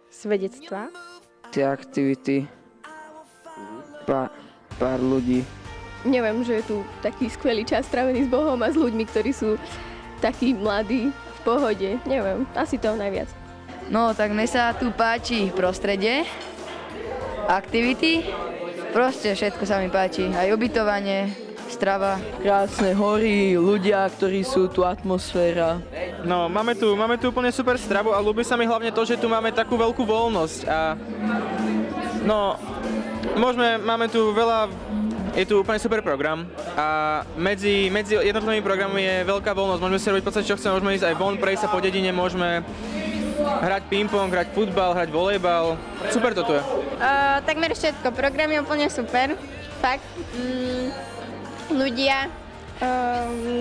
Svedectvá. Tie aktivity, pár ľudí. Neviem, že je tu taký skvelý čas strávený s Bohom a s ľuďmi, ktorí sú takí mladí, v pohode. Neviem, asi to najviac. No, tak mne sa tu páči prostredie, aktivity, proste všetko sa mi páči. Aj ubytovanie, strava. Krásne hory, ľudia, ktorí sú tu, atmosféra. No, máme tu úplne super stravu a ľúbi sa mi hlavne to, že tu máme takú veľkú voľnosť a no, máme tu veľa, je tu úplne super program a medzi jednotlivými programmi je veľká voľnosť, môžeme si robiť v podstate čo chceme, môžeme ísť aj von, prejsť sa po dedine, môžeme hrať ping-pong, hrať futbal, hrať volejbal, super to tu je. Takmer všetko, program je úplne super, fakt, ľudia,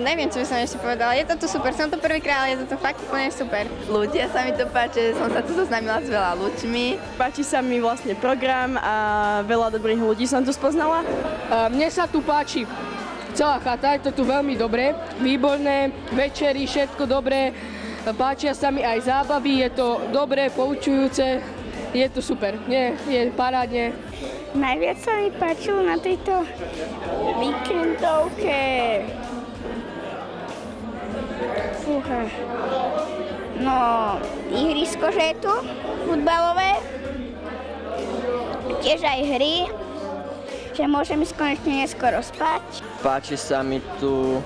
neviem, čo by som ešte povedala, je to tu super, som tu prvýkrát, ale je to tu fakt úplne super. Ľudia sa mi to páči, som sa tu zoznámila s veľa ľuďmi. Páči sa mi vlastne program a veľa dobrých ľudí som tu spoznala. Mne sa tu páči celá chata, je to tu veľmi dobre, výborné, večery, všetko dobré, páčia sa mi aj zábavy, je to dobré, poučujúce, je to super, je parádne. Najviac sa mi páčilo na tejto víkendovke. Fúha. No, ihrisko, že je tu, futbalové, tiež aj hry, že môžem ísť konečne neskoro spať. Páči sa mi tu,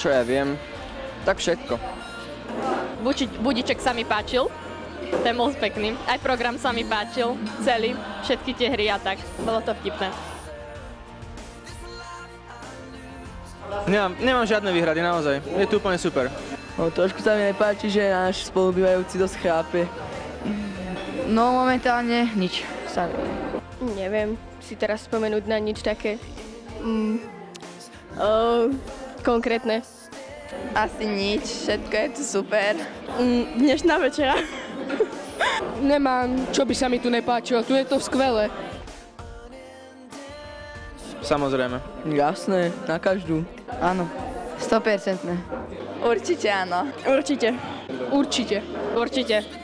čo ja viem, tak všetko. Budiček sa mi páčil, ten bol pekný. Aj program sa mi páčil, celý, všetky tie hry a tak, bolo to vtipné. Nemám žiadne výhrady, naozaj, je tu úplne super. No, trošku sa mi nepáči, že náš spolubývajúci dosť chrápe. No, momentálne nič. Neviem si teraz spomenúť na nič také konkrétne. Asi nič, všetko je tu super. Dnešná večera. Nemám, čo by sa mi tu nepáčilo, tu je to skvelé. Samozrejme. Jasné, na každú. Áno, 100%. Určite áno. Určite. Určite. Určite.